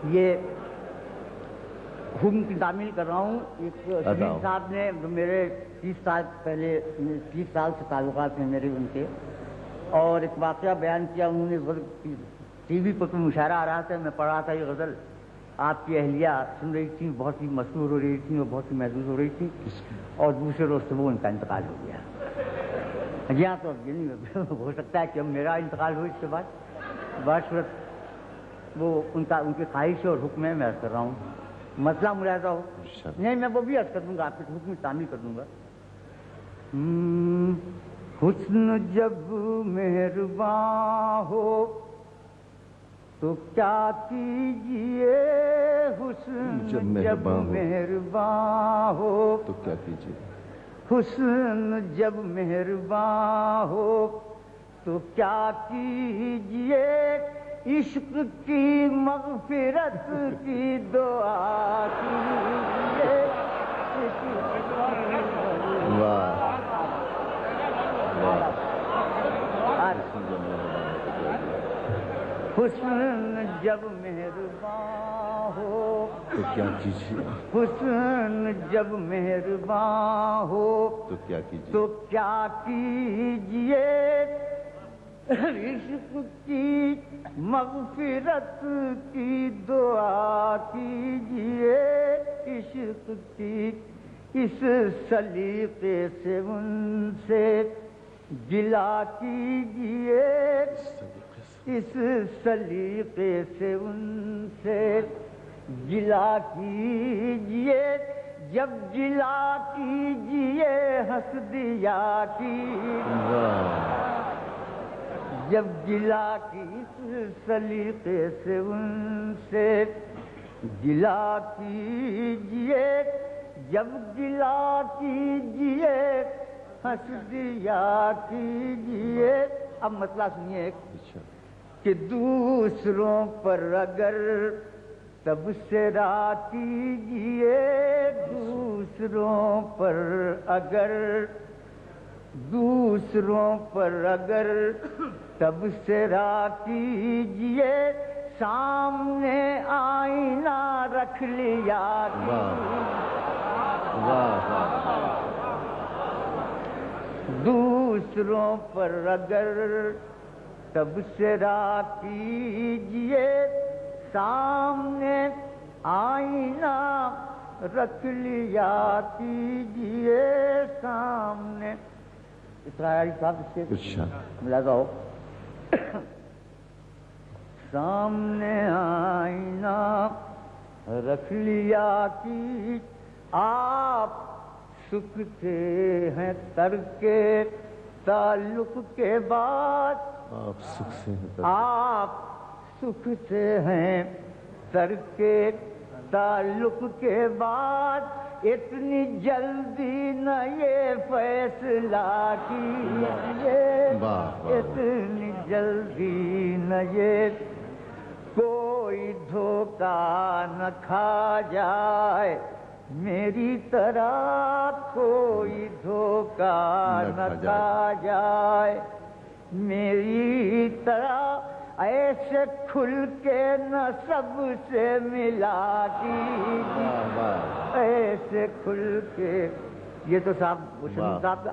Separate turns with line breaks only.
یہ حکم کی تعمیل کر رہا ہوں. ایک شبیر صاحب نے جو میرے 30 سال پہلے 30 سال سے تعلقات ہیں میرے ان کے، اور ایک واقعہ بیان کیا. انہوں نے ٹی وی پر کوئی مشاعرہ آ رہا تھا، میں پڑھ رہا تھا یہ غزل. آپ کی اہلیہ سن رہی تھی، بہت ہی مسرور ہو رہی تھی اور بہت ہی محظوظ ہو رہی تھی، اور دوسرے روز سے وہ ان کا انتقال ہو گیا. جی ہاں، تو یہ نہیں ہو سکتا ہے کہ میرا انتقال ہو اس کے بعد. بصورت وہ ان کی خواہش اور حکم ہے، میں عرض کر رہا ہوں. مسئلہ ملاحظہ ہو نہیں، میں وہ بھی عرض کر دوں گا، آپ کے حکم کی تعمیل کر دوں گا. حسن جب مہرباں ہو تو کیا کیجیے، حسن جب مہرباں ہو
تو کیا کیجیے،
حسن جب مہرباں ہو تو کیا کیجیے، عشق کی مغفرت کی دعا کیجیے.
واہ
حسن جب مہرباں ہو
تو کیا کیجیے،
حسن جب مہرباں ہو
تو کیا کیجیے،
تو کیا کیجیے، عشق کی مغفرت کی دعا کیجیے. عشق کی اس سلیقے سے ان سے گلا کیجیے، اس سلیقے سے ان سے گلا کیجیے. جب گلا کیجیے ہنس دیا کیجیے، جب گلا کی اس سلیقے سے ان سے گلا کیجیے، جب گلا کیجیے ہنس دیا کیجیے. اب مسئلہ سنیے ایک کہ دوسروں پر اگر تبصرہ کیجیے، دوسروں پر اگر تبصرہ کیجیے، سامنے آئینہ رکھ لیا دوسروں پر اگر تبصرہ کیجیے، سامنے آئینہ رکھ لیا کیجیے. سامنے اسرائیلی صاحب اس سے ملاحظہ ہو. سامنے آئینہ رکھ لیا کی آپ سکھتے ہیں ترک تعلق کے بعد، آپ سکھتے ہیں ترک تعلق کے بعد. اتنی جلدی نہ یہ فیصلہ کیجیے، اتنی جلدی نہ یہ کوئی دھوکہ نہ کھا جائے میری طرح، کوئی دھوکہ نہ کھا جائے میری طرح. ایسے کھل کے نہ سب سے ملا کیجیے، ایسے کھل کے. یہ تو صاحب صاحب